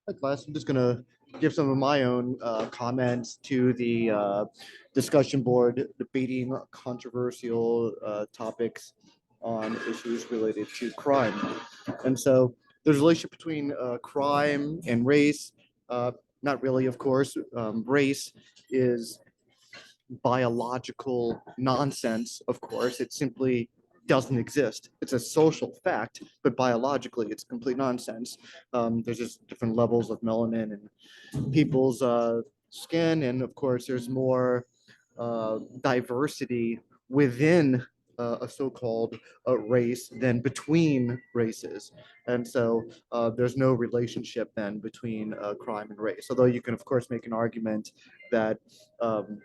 Hi, class. I'm just going to give some of my own comments to the discussion board debating controversial topics on issues related to crime. And so there's a relationship between crime and race. Uh, Not really, of course. Race is biological nonsense, of course. It simply doesn't exist. It's a social fact, but biologically, it's complete nonsense. There's just different levels of melanin in people's skin, and of course, there's more diversity within a so-called race than between races, and so there's no relationship then between crime and race. Although you can, of course, make an argument that um,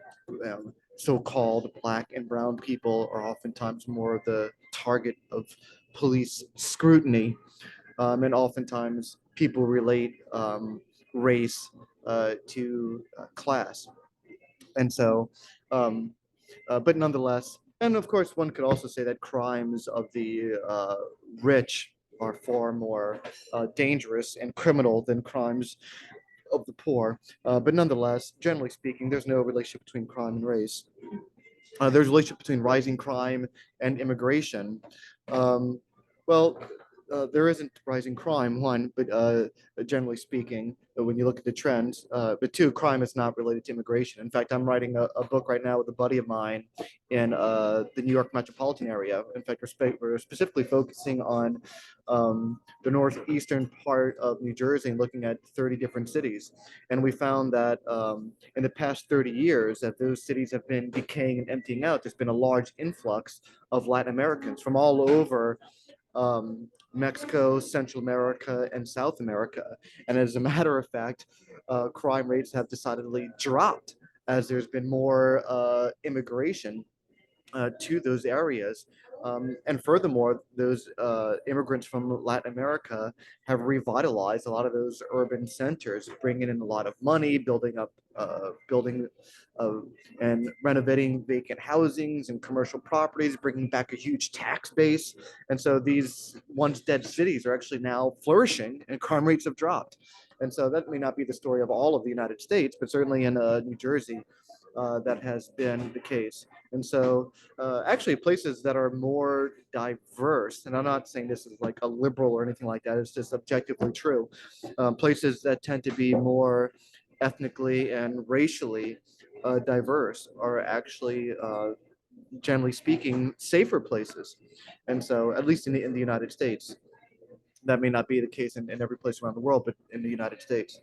so-called black and brown people are oftentimes more the target of police scrutiny, and oftentimes people relate race to class. And so, um, but nonetheless, and of course, one could also say that crimes of the rich are far more dangerous and criminal than crimes of the poor. But nonetheless, generally speaking, there's no relationship between crime and race. There's a relationship between rising crime and immigration. Um, well, there isn't rising crime, one, but generally speaking, when you look at the trends, but two, crime is not related to immigration. In fact, I'm writing a book right now with a buddy of mine in the New York metropolitan area. In fact, we're specifically focusing on the northeastern part of New Jersey and looking at 30 different cities. And we found that in the past 30 years, that those cities have been decaying and emptying out. There's been a large influx of Latin Americans from all over Mexico, Central America, and South America. And as a matter of fact, crime rates have decidedly dropped as there's been more immigration to those areas. And furthermore, those immigrants from Latin America have revitalized a lot of those urban centers, bringing in a lot of money, building uh, and renovating vacant housings and commercial properties, bringing back a huge tax base. And so these once dead cities are actually now flourishing, and crime rates have dropped. And so that may not be the story of all of the United States, but certainly in New Jersey, that has been the case. And so actually places that are more diverse, and I'm not saying this is like a liberal or anything like that, it's just objectively true. Places that tend to be more ethnically and racially diverse are actually, generally speaking, safer places. And so, at least in the United States, that may not be the case in every place around the world, but in the United States.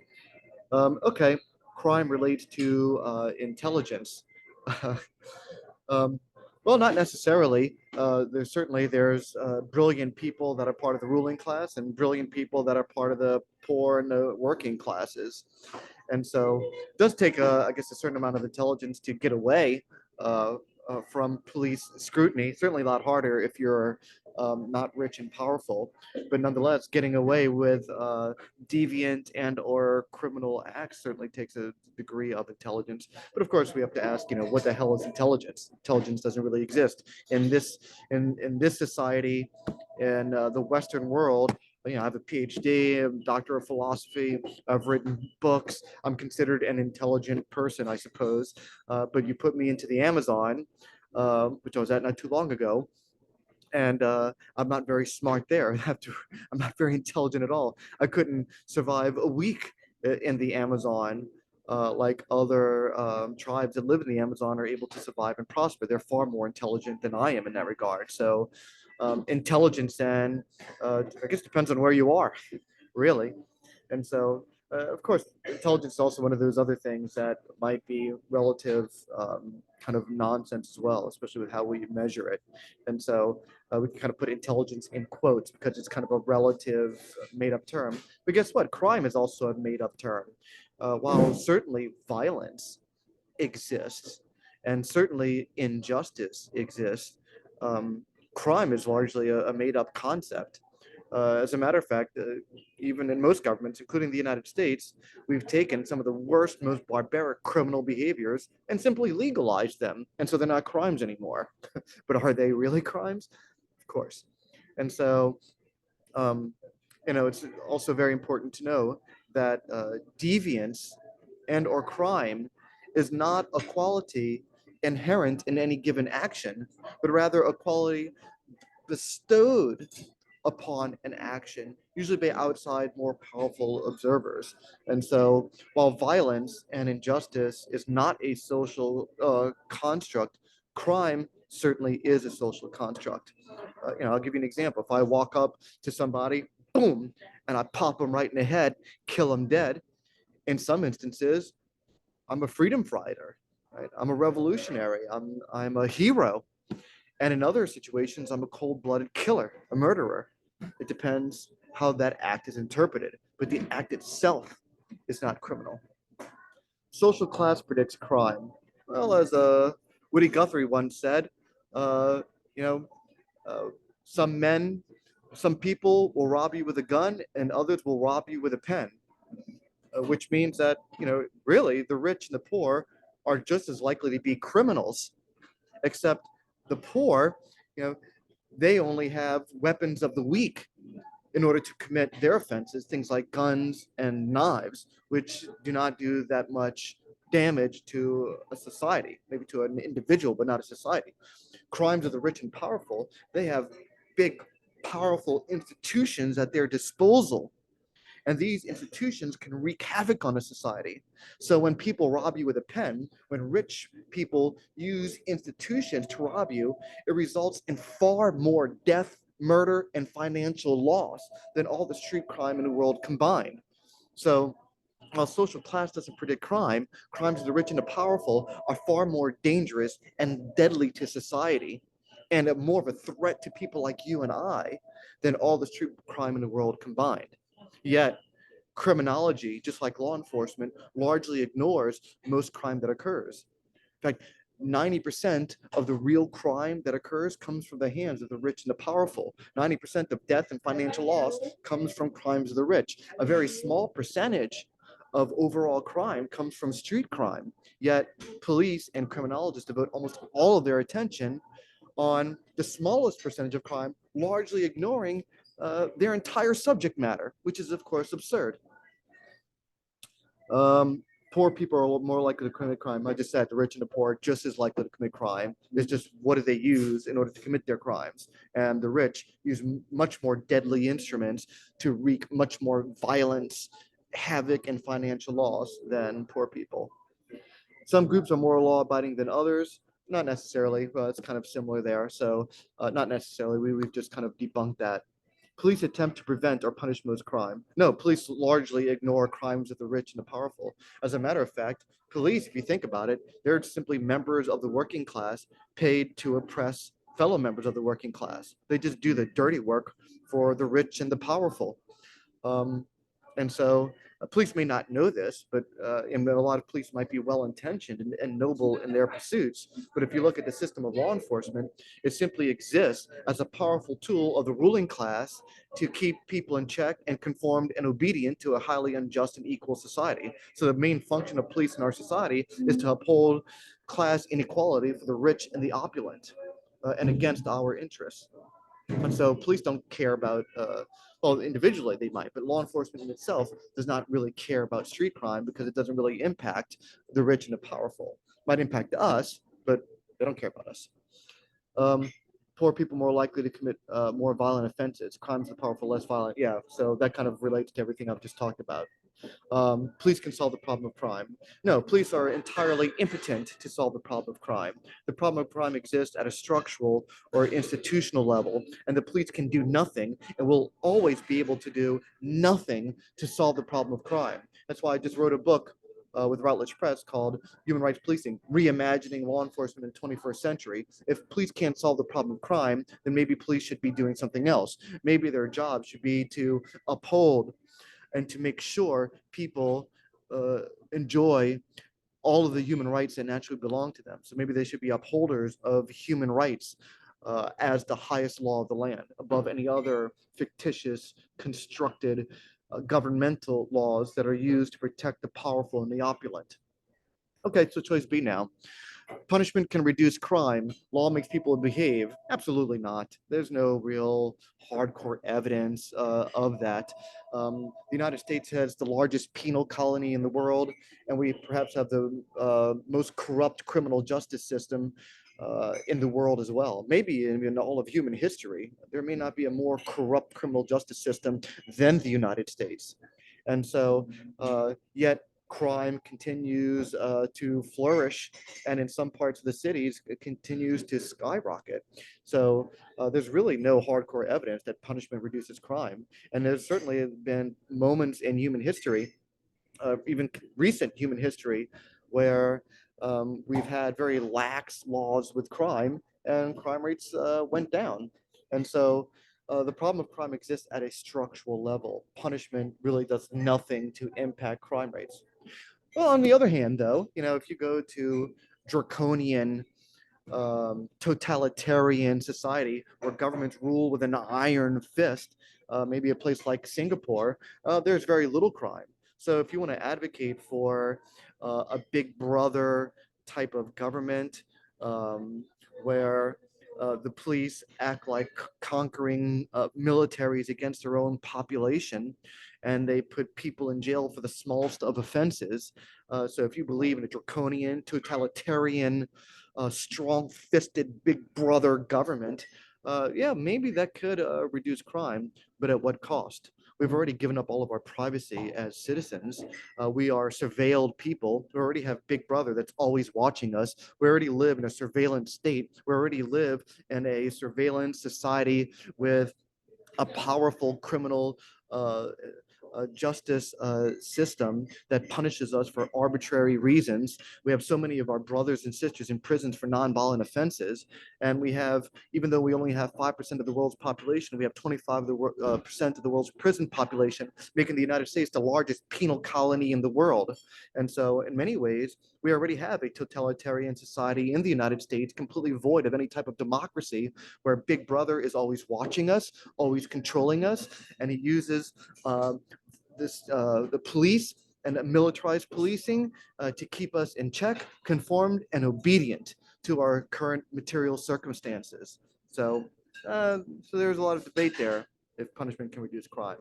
Okay, crime relates to intelligence. Um, well, not necessarily. There's brilliant people that are part of the ruling class and brilliant people that are part of the poor and the working classes. And so it does take, I guess, a certain amount of intelligence to get away uh, from police scrutiny. Certainly a lot harder if you're not rich and powerful, but nonetheless, getting away with deviant and or criminal acts certainly takes a degree of intelligence. But of course, we have to ask, what the hell is intelligence? Intelligence doesn't really exist in this society, in the Western world. I have a PhD, I'm a doctor of philosophy. I've written books. I'm considered an intelligent person, I suppose. But you put me into the Amazon, which I was at not too long ago, and I'm not very smart there. I'm not very intelligent at all. I couldn't survive a week in the Amazon. Like other tribes that live in the Amazon are able to survive and prosper. They're far more intelligent than I am in that regard. So, intelligence then, I guess, depends on where you are, really. And so, of course, intelligence is also one of those other things that might be relative kind of nonsense as well, especially with how we measure it. And so we can kind of put intelligence in quotes because it's kind of a relative made up term. But guess what? Crime is also a made up term. While certainly violence exists and certainly injustice exists, um, crime is largely a made up concept. As a matter of fact, even in most governments, including the United States, we've taken some of the worst, most barbaric criminal behaviors and simply legalized them. And so they're not crimes anymore. But are they really crimes? Of course. And so, um, It's also very important to know that deviance and or crime is not a quality inherent in any given action, but rather a quality bestowed upon an action, usually by outside, more powerful observers. And so, while violence and injustice is not a social construct, crime certainly is a social construct. I'll give you an example. If I walk up to somebody, boom, and I pop them right in the head, kill them dead. In some instances, I'm a freedom fighter, right? I'm a revolutionary. I'm a hero. And in other situations, I'm a cold-blooded killer, a murderer. It depends how that act is interpreted, but the act itself is not criminal. Social class predicts crime. Well, as Woody Guthrie once said, uh, you know, uh, some men, some people will rob you with a gun, and others will rob you with a pen, which means that really, the rich and the poor are just as likely to be criminals, except the poor, you know, they only have weapons of the weak in order to commit their offenses, things like guns and knives, which do not do that much damage to a society, maybe to an individual, but not a society. Crimes of the rich and powerful, they have big, powerful institutions at their disposal. And these institutions can wreak havoc on a society. So when people rob you with a pen, when rich people use institutions to rob you, it results in far more death, murder, and financial loss than all the street crime in the world combined. So while social class doesn't predict crime, crimes of the rich and the powerful are far more dangerous and deadly to society and more of a threat to people like you and I than all the street crime in the world combined. Yet, criminology, just like law enforcement, largely ignores most crime that occurs. In fact, 90% of the real crime that occurs comes from the hands of the rich and the powerful. 90% of death and financial loss comes from crimes of the rich. A very small percentage of overall crime comes from street crime. Yet police and criminologists devote almost all of their attention on the smallest percentage of crime, largely ignoring their entire subject matter, which is, of course, absurd. Um, Poor people are more likely to commit crime. I just said the rich and the poor are just as likely to commit crime. It's just what do they use in order to commit their crimes? And the rich use much more deadly instruments to wreak much more violence, havoc, and financial loss than poor people. Some groups are more law-abiding than others. Not necessarily, but it's kind of similar there. So not necessarily. We've just kind of debunked that. Police attempt to prevent or punish most crime. No, police largely ignore crimes of the rich and the powerful. As a matter of fact, police, if you think about it, they're simply members of the working class paid to oppress fellow members of the working class. They just do the dirty work for the rich and the powerful. Um, and so police may not know this, but and a lot of police might be well-intentioned and noble in their pursuits. But if you look at the system of law enforcement, it simply exists as a powerful tool of the ruling class to keep people in check and conformed and obedient to a highly unjust and equal society. So the main function of police in our society is to uphold class inequality for the rich and the opulent, and against our interests. And so police don't care about, well, individually they might, but law enforcement in itself does not really care about street crime because it doesn't really impact the rich and the powerful. It might impact us, but they don't care about us. Um, Poor people more likely to commit more violent offenses. Crimes of the powerful less violent. Yeah, so that kind of relates to everything I've just talked about. Police can solve the problem of crime. No, police are entirely impotent to solve the problem of crime. The problem of crime exists at a structural or institutional level, and the police can do nothing and will always be able to do nothing to solve the problem of crime. That's why I just wrote a book with Routledge Press called Human Rights Policing, Reimagining Law Enforcement in the 21st Century. If police can't solve the problem of crime, then maybe police should be doing something else. Maybe their job should be to uphold and to make sure people enjoy all of the human rights that naturally belong to them. So maybe they should be upholders of human rights as the highest law of the land, above any other fictitious, constructed governmental laws that are used to protect the powerful and the opulent. Okay, so choice B now. Punishment can reduce crime. Law makes people behave. Absolutely not. There's no real hardcore evidence of that. The United States has the largest penal colony in the world, and we perhaps have the most corrupt criminal justice system in the world as well. Maybe in all of human history, there may not be a more corrupt criminal justice system than the United States. And so, yet crime continues to flourish, and in some parts of the cities, it continues to skyrocket. So there's really no hardcore evidence that punishment reduces crime. And there's certainly been moments in human history, even recent human history, where we've had very lax laws with crime, and crime rates went down. And so the problem of crime exists at a structural level. Punishment really does nothing to impact crime rates. Well, on the other hand, though, if you go to draconian totalitarian society where governments rule with an iron fist, maybe a place like Singapore, there's very little crime. So if you want to advocate for a big brother type of government, where the police act like conquering militaries against their own population, and they put people in jail for the smallest of offenses. So if you believe in a draconian, totalitarian, strong-fisted big brother government, yeah, maybe that could reduce crime, but at what cost? We've already given up all of our privacy as citizens. We are surveilled people. We already have Big Brother that's always watching us. We already live in a surveillance state. We already live in a surveillance society with a powerful criminal uh, justice system that punishes us for arbitrary reasons. We have so many of our brothers and sisters in prisons for nonviolent offenses, and we have, even though we only have 5% of the world's population, we have 25% of the world's prison population, making the United States the largest penal colony in the world. And so, in many ways, we already have a totalitarian society in the United States, completely void of any type of democracy, where Big Brother is always watching us, always controlling us, and he uses the police and militarized policing to keep us in check, conformed, and obedient to our current material circumstances. So, so there's a lot of debate there if punishment can reduce crime.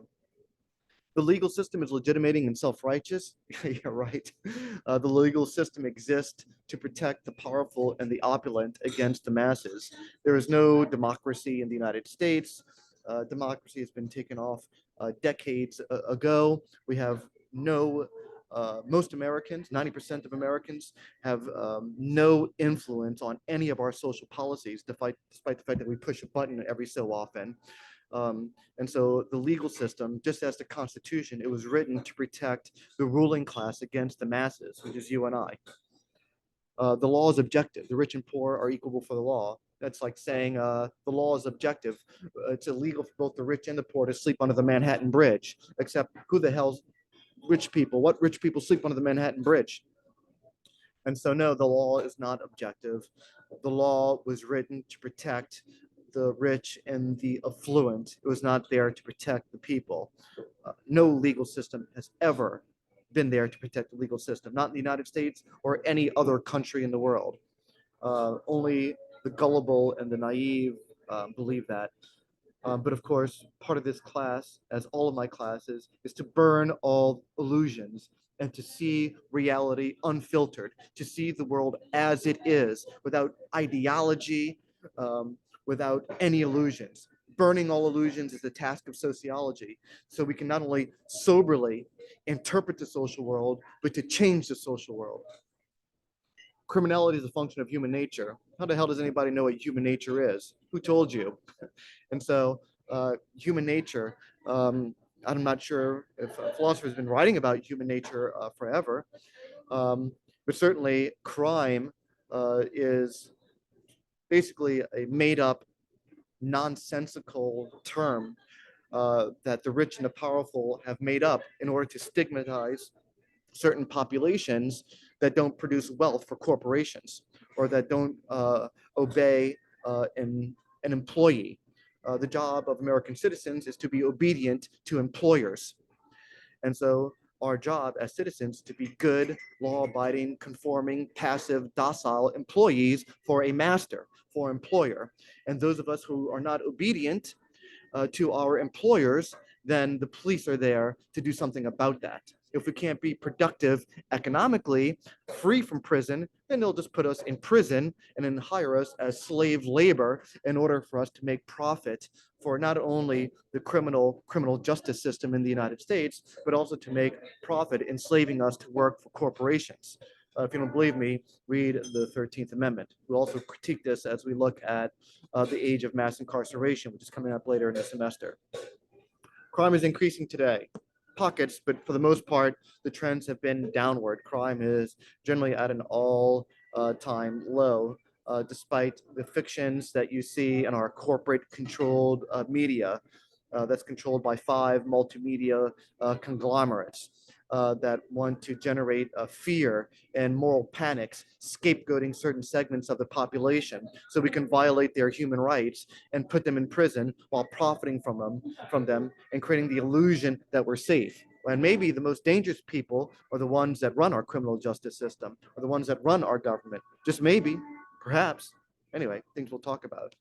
The legal system is legitimating and self-righteous. Yeah, right. The legal system exists to protect the powerful and the opulent against the masses. There is no democracy in the United States. Democracy has been taken off decades ago. We have no, most Americans, 90% of Americans, have no influence on any of our social policies, despite the fact that we push a button every so often. And so the legal system, just as the Constitution, it was written to protect the ruling class against the masses, which is you and I. The law is objective. The rich and poor are equal before the law. That's like saying the law is objective. It's illegal for both the rich and the poor to sleep under the Manhattan Bridge, except who the hell's rich people? What rich people sleep under the Manhattan Bridge? And so, no, the law is not objective. The law was written to protect the rich and the affluent. It was not there to protect the people. No legal system has ever been there to protect the legal system, not in the United States or any other country in the world. Only the gullible and the naive believe that. But of course, part of this class, as all of my classes, is to burn all illusions and to see reality unfiltered, to see the world as it is, without ideology, without any illusions. Burning all illusions is the task of sociology. So we can not only soberly interpret the social world, but to change the social world. Criminality is a function of human nature. How the hell does anybody know what human nature is? Who told you? And so human nature, I'm not sure if philosophers have been writing about human nature forever, but certainly crime is basically a made up, nonsensical term that the rich and the powerful have made up in order to stigmatize certain populations that don't produce wealth for corporations or that don't obey an employee. The job of American citizens is to be obedient to employers. And so our job as citizens to be good, law-abiding, conforming, passive, docile employees for a master, for employer. And those of us who are not obedient to our employers, then the police are there to do something about that. If we can't be productive economically, free from prison, then they'll just put us in prison and then hire us as slave labor in order for us to make profit for not only the criminal justice system in the United States, but also to make profit enslaving us to work for corporations. If you don't believe me, read the 13th Amendment. We'll also critique this as we look at the age of mass incarceration, which is coming up later in the semester. Crime is increasing today. Pockets, but for the most part, the trends have been downward. Crime is generally at an all-time low, despite the fictions that you see in our corporate-controlled media that's controlled by 5 multimedia conglomerates that want to generate fear and moral panics, scapegoating certain segments of the population so we can violate their human rights and put them in prison while profiting from them and creating the illusion that we're safe. And maybe the most dangerous people are the ones that run our criminal justice system, or the ones that run our government. Just maybe, perhaps. Anyway, things we'll talk about.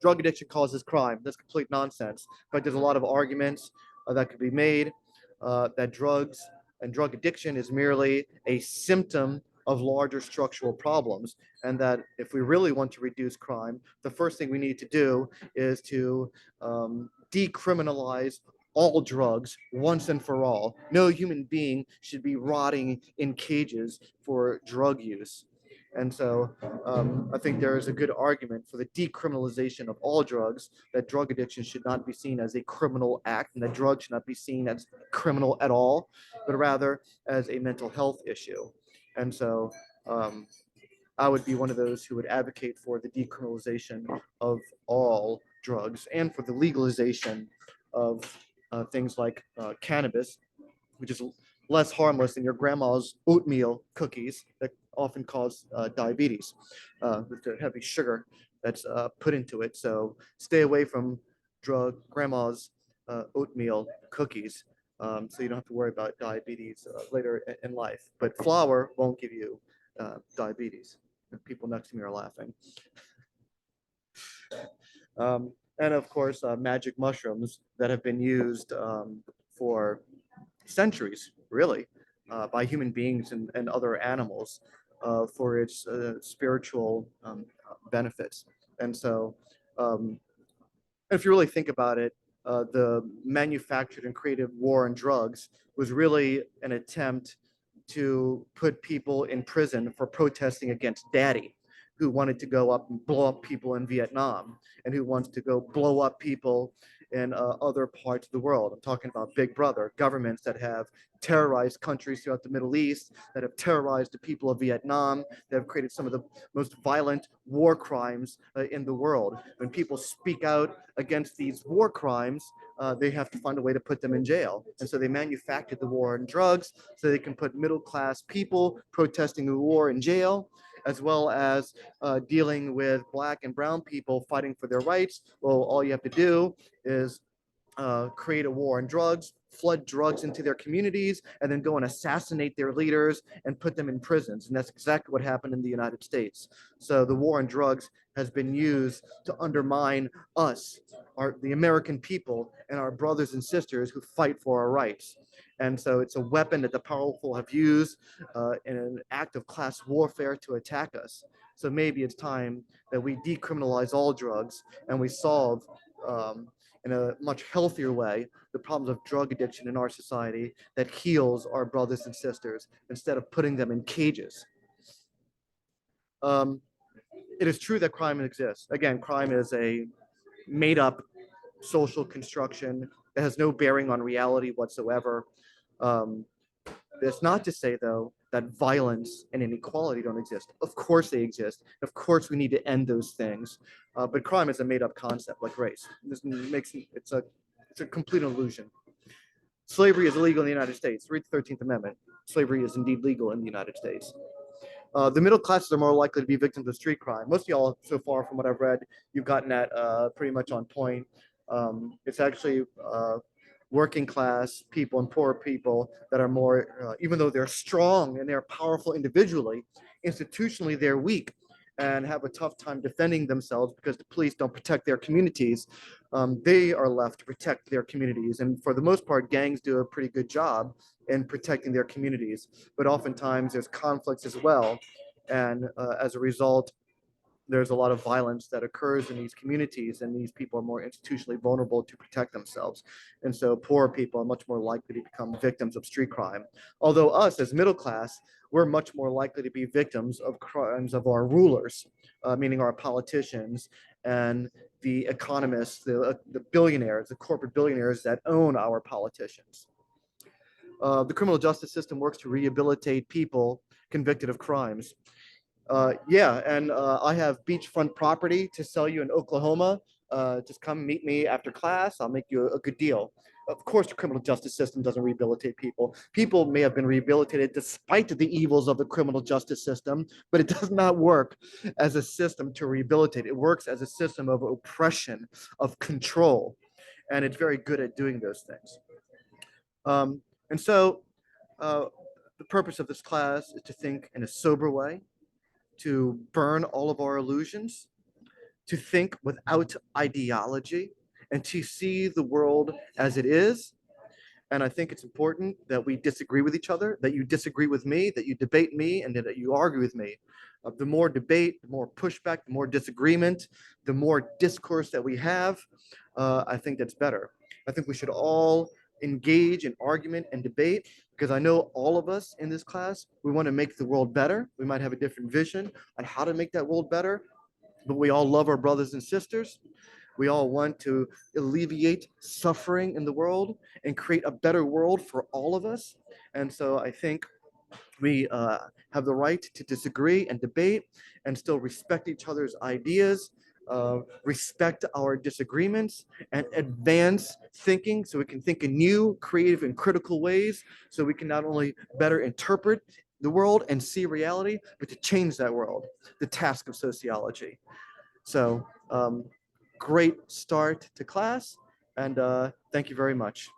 Drug addiction causes crime. That's complete nonsense. But there's a lot of arguments that could be made that drugs and drug addiction is merely a symptom of larger structural problems, and that if we really want to reduce crime, the first thing we need to do is to decriminalize all drugs once and for all. No human being should be rotting in cages for drug use. And so I think there is a good argument for the decriminalization of all drugs, that drug addiction should not be seen as a criminal act, and that drugs should not be seen as criminal at all, but rather as a mental health issue. And so I would be one of those who would advocate for the decriminalization of all drugs and for the legalization of things like cannabis, which is less harmless than your grandma's oatmeal cookies that often cause diabetes with the heavy sugar that's put into it. So stay away from grandma's oatmeal cookies so you don't have to worry about diabetes later in life. But flour won't give you diabetes. People next to me are laughing. And of course, magic mushrooms that have been used for centuries, really, by human beings and other animals for its spiritual benefits. And so, if you really think about it, the manufactured and created war on drugs was really an attempt to put people in prison for protesting against Daddy, who wanted to go up and blow up people in Vietnam, and who wants to go blow up people in other parts of the world. I'm talking about Big Brother, governments that have terrorized countries throughout the Middle East, that have terrorized the people of Vietnam, that have created some of the most violent war crimes in the world. When people speak out against these war crimes, they have to find a way to put them in jail. And so they manufactured the war on drugs so they can put middle-class people protesting the war in jail, as well as dealing with Black and brown people fighting for their rights. Well, all you have to do is create a war on drugs, flood drugs into their communities, and then go and assassinate their leaders and put them in prisons. And that's exactly what happened in the United States. So the war on drugs has been used to undermine us, the American people, and our brothers and sisters who fight for our rights. And so it's a weapon that the powerful have used in an act of class warfare to attack us. So maybe it's time that we decriminalize all drugs and we solve in a much healthier way the problems of drug addiction in our society that heals our brothers and sisters instead of putting them in cages. It is true that crime exists. Again, crime is a made up social construction that has no bearing on reality whatsoever. That's not to say, though, that violence and inequality don't exist. Of course they exist. Of course we need to end those things. But crime is a made-up concept like race. It's a complete illusion. Slavery is illegal in the United States. Read the 13th Amendment. Slavery is indeed legal in the United States. The middle classes are more likely to be victims of street crime. Most of y'all, so far from what I've read, you've gotten that pretty much on point. It's actually working class people and poor people that are more, even though they're strong and they're powerful individually, institutionally they're weak and have a tough time defending themselves because the police don't protect their communities. They are left to protect their communities. And for the most part, gangs do a pretty good job in protecting their communities. But oftentimes there's conflicts as well. And as a result, there's a lot of violence that occurs in these communities, and these people are more institutionally vulnerable to protect themselves. And so poor people are much more likely to become victims of street crime. Although us as middle class, we're much more likely to be victims of crimes of our rulers, meaning our politicians and the economists, the billionaires, the corporate billionaires that own our politicians. The criminal justice system works to rehabilitate people convicted of crimes. Yeah, and I have beachfront property to sell you in Oklahoma. Just come meet me after class. I'll make you a good deal. Of course, the criminal justice system doesn't rehabilitate people. People may have been rehabilitated despite the evils of the criminal justice system, but it does not work as a system to rehabilitate. It works as a system of oppression, of control, and it's very good at doing those things. And so the purpose of this class is to think in a sober way, to burn all of our illusions, to think without ideology, and to see the world as it is. And I think it's important that we disagree with each other, that you disagree with me, that you debate me, and that you argue with me. The more debate, the more pushback, the more disagreement, the more discourse that we have, I think that's better. I think we should all engage in argument and debate, because I know all of us in this class, we want to make the world better. We might have a different vision on how to make that world better, but we all love our brothers and sisters. We all want to alleviate suffering in the world and create a better world for all of us. And so I think we have the right to disagree and debate and still respect each other's ideas, respect our disagreements, and advance thinking so we can think in new, creative, and critical ways so we can not only better interpret the world and see reality, but to change that world, the task of sociology. So great start to class, and thank you very much.